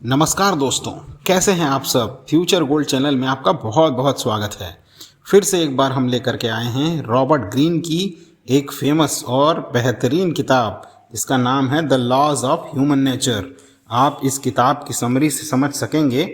नमस्कार दोस्तों, कैसे हैं आप सब। फ्यूचर गोल्ड चैनल में आपका बहुत बहुत स्वागत है। फिर से एक बार हम लेकर के आए हैं रॉबर्ट ग्रीन की एक फेमस और बेहतरीन किताब, जिसका नाम है the laws of human nature. आप इस किताब की समरी से समझ सकेंगे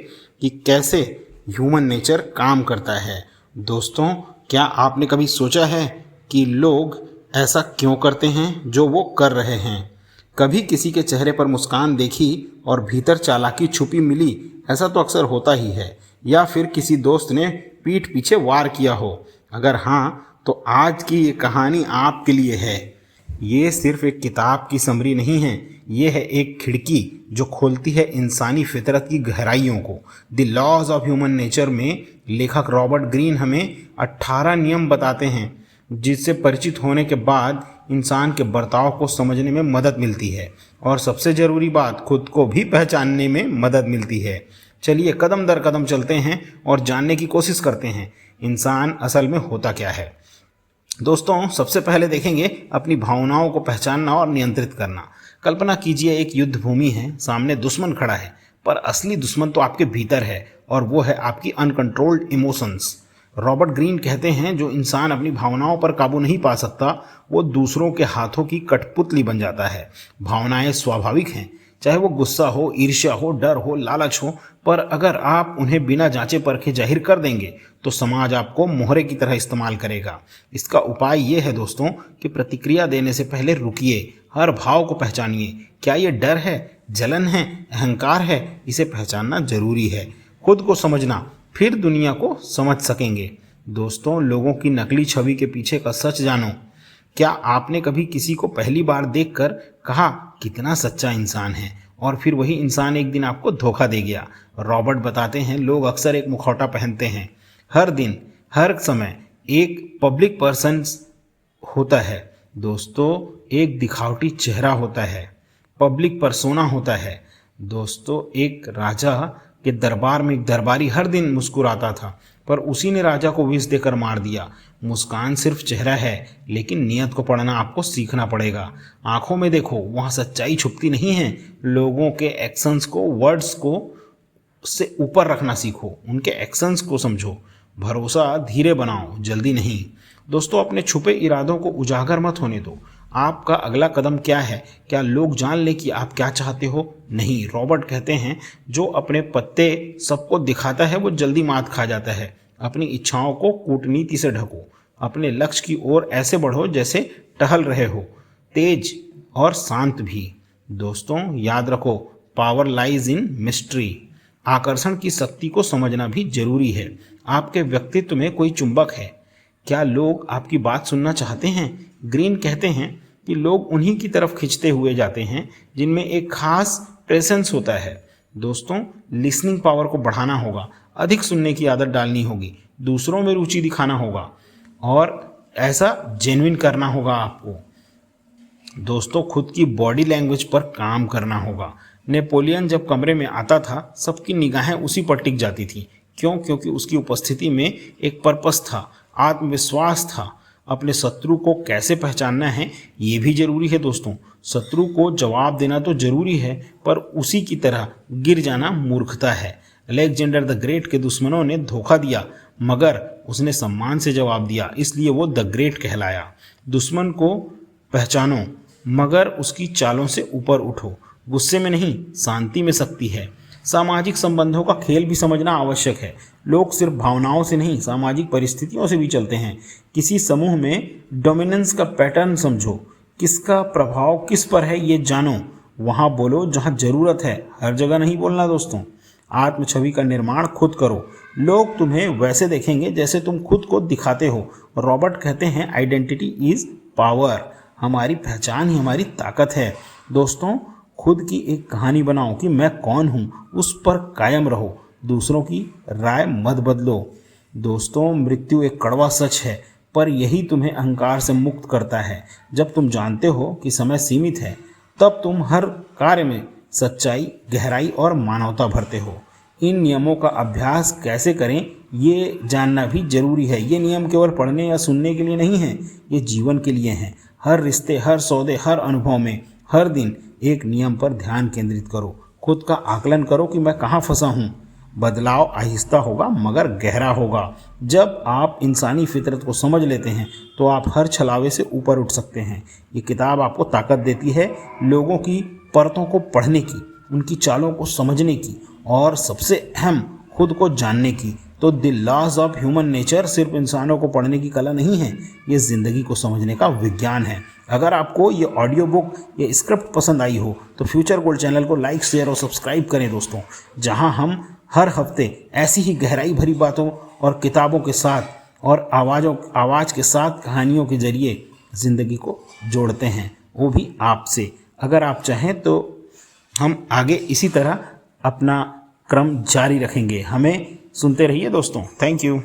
कि कैसे ह्यूमन नेचर काम करता है। दोस्तों, क्या आपने कभी सोचा है कि लोग ऐसा क्यों करते हैं जो वो कर रहे हैं? कभी किसी के चेहरे पर मुस्कान देखी और भीतर चालाकी छुपी मिली, ऐसा तो अक्सर होता ही है। या फिर किसी दोस्त ने पीठ पीछे वार किया हो। अगर हाँ, तो आज की ये कहानी आपके लिए है। ये सिर्फ एक किताब की समरी नहीं है, ये है एक खिड़की जो खोलती है इंसानी फितरत की गहराइयों को। The laws of human nature में लेखक रॉबर्ट ग्रीन हमें 18 नियम बताते हैं, जिससे परिचित होने के बाद इंसान के बर्ताव को समझने में मदद मिलती है और सबसे ज़रूरी बात, खुद को भी पहचानने में मदद मिलती है। चलिए कदम दर कदम चलते हैं और जानने की कोशिश करते हैं इंसान असल में होता क्या है। दोस्तों, सबसे पहले देखेंगे अपनी भावनाओं को पहचानना और नियंत्रित करना। कल्पना कीजिए एक युद्ध भूमि है, सामने दुश्मन खड़ा है, पर असली दुश्मन तो आपके भीतर है और वो है आपकी अनकंट्रोल्ड इमोशंस। रॉबर्ट ग्रीन कहते हैं, जो इंसान अपनी भावनाओं पर काबू नहीं पा सकता, वो दूसरों के हाथों की कठपुतली बन जाता है। भावनाएं स्वाभाविक हैं, चाहे वो गुस्सा हो, ईर्ष्या हो, डर हो, लालच हो, पर अगर आप उन्हें बिना जांचे परखे जाहिर कर देंगे तो समाज आपको मोहरे की तरह इस्तेमाल करेगा। इसका उपाय ये है दोस्तों कि प्रतिक्रिया देने से पहले रुकिए, हर भाव को पहचानिए। क्या ये डर है, जलन है, अहंकार है? इसे पहचानना जरूरी है। खुद को समझना, फिर दुनिया को समझ सकेंगे। दोस्तों, लोगों की नकली छवि के पीछे का सच जानो। क्या आपने कभी किसी को पहली बार देखकर कहा कितना सच्चा इंसान है, और फिर वही इंसान एक दिन आपको धोखा दे गया? रॉबर्ट बताते हैं, लोग अक्सर एक मुखौटा पहनते हैं। हर दिन, हर समय एक पब्लिक पर्सन होता है दोस्तों, एक दिखावटी चेहरा होता है, पब्लिक पर्सोना होता है। दोस्तों, एक राजा के दरबार में एक दरबारी हर दिन मुस्कुराता था, पर उसी ने राजा को विष देकर मार दिया। मुस्कान सिर्फ चेहरा है, लेकिन नियत को पढ़ना आपको सीखना पड़ेगा। आंखों में देखो, वहाँ सच्चाई छुपती नहीं है। लोगों के एक्शंस को, वर्ड्स को से ऊपर रखना सीखो, उनके एक्शंस को समझो। भरोसा धीरे बनाओ, जल्दी नहीं। दोस्तों, अपने छुपे इरादों को उजागर मत होने दो। आपका अगला कदम क्या है? क्या लोग जान ले कि आप क्या चाहते हो? नहीं। रॉबर्ट कहते हैं, जो अपने पत्ते सबको दिखाता है वो जल्दी मात खा जाता है। अपनी इच्छाओं को कूटनीति से ढको, अपने लक्ष्य की ओर ऐसे बढ़ो जैसे टहल रहे हो, तेज और शांत भी। दोस्तों, याद रखो, पावर लाइज इन मिस्ट्री। आकर्षण की शक्ति को समझना भी जरूरी है। आपके व्यक्तित्व में कोई चुंबक है। क्या लोग आपकी बात सुनना चाहते हैं? ग्रीन कहते हैं कि लोग उन्हीं की तरफ खिंचते हुए जाते हैं जिनमें एक खास प्रेजेंस होता है। दोस्तों, लिसनिंग पावर को बढ़ाना होगा, अधिक सुनने की आदत डालनी होगी, दूसरों में रुचि दिखाना होगा और ऐसा जेन्युइन करना होगा आपको। दोस्तों, खुद की बॉडी लैंग्वेज पर काम करना होगा। नेपोलियन जब कमरे में आता था, सबकी निगाहें उसी पर टिक जाती थी। क्यों? क्योंकि उसकी उपस्थिति में एक पर्पस था, आत्मविश्वास था। अपने शत्रु को कैसे पहचानना है, ये भी जरूरी है दोस्तों। शत्रु को जवाब देना तो जरूरी है, पर उसी की तरह गिर जाना मूर्खता है। अलेक्जेंडर द ग्रेट के दुश्मनों ने धोखा दिया, मगर उसने सम्मान से जवाब दिया, इसलिए वो द ग्रेट कहलाया। दुश्मन को पहचानो, मगर उसकी चालों से ऊपर उठो। गुस्से में नहीं, शांति में शक्ति है। सामाजिक संबंधों का खेल भी समझना आवश्यक है। लोग सिर्फ भावनाओं से नहीं, सामाजिक परिस्थितियों से भी चलते हैं। किसी समूह में डोमिनेंस का पैटर्न समझो, किसका प्रभाव किस पर है ये जानो। वहाँ बोलो जहाँ जरूरत है, हर जगह नहीं बोलना दोस्तों। आत्म छवि का निर्माण खुद करो। लोग तुम्हें वैसे देखेंगे जैसे तुम खुद को दिखाते हो। रॉबर्ट कहते हैं, आइडेंटिटी इज पावर। हमारी पहचान ही हमारी ताकत है। दोस्तों, खुद की एक कहानी बनाओ कि मैं कौन हूँ, उस पर कायम रहो। दूसरों की राय मत बदलो। दोस्तों, मृत्यु एक कड़वा सच है, पर यही तुम्हें अहंकार से मुक्त करता है। जब तुम जानते हो कि समय सीमित है, तब तुम हर कार्य में सच्चाई, गहराई और मानवता भरते हो। इन नियमों का अभ्यास कैसे करें, ये जानना भी जरूरी है। ये नियम केवल पढ़ने या सुनने के लिए नहीं है, ये जीवन के लिए हैं। हर रिश्ते, हर सौदे, हर अनुभव में हर दिन एक नियम पर ध्यान केंद्रित करो। खुद का आकलन करो कि मैं कहाँ फंसा हूँ। बदलाव आहिस्ता होगा मगर गहरा होगा। जब आप इंसानी फितरत को समझ लेते हैं तो आप हर छलावे से ऊपर उठ सकते हैं। ये किताब आपको ताकत देती है लोगों की परतों को पढ़ने की, उनकी चालों को समझने की और सबसे अहम खुद को जानने की। तो the laws of human nature सिर्फ इंसानों को पढ़ने की कला नहीं है, ये ज़िंदगी को समझने का विज्ञान है। अगर आपको ये ऑडियो बुक या स्क्रिप्ट पसंद आई हो तो फ्यूचर गोल्ड चैनल को लाइक, शेयर और सब्सक्राइब करें दोस्तों, जहां हम हर हफ्ते ऐसी ही गहराई भरी बातों और किताबों के साथ और आवाज़ के साथ कहानियों के जरिए ज़िंदगी को जोड़ते हैं, वो भी आपसे। अगर आप चाहें तो हम आगे इसी तरह अपना क्रम जारी रखेंगे। हमें सुनते रहिए दोस्तों। Thank you.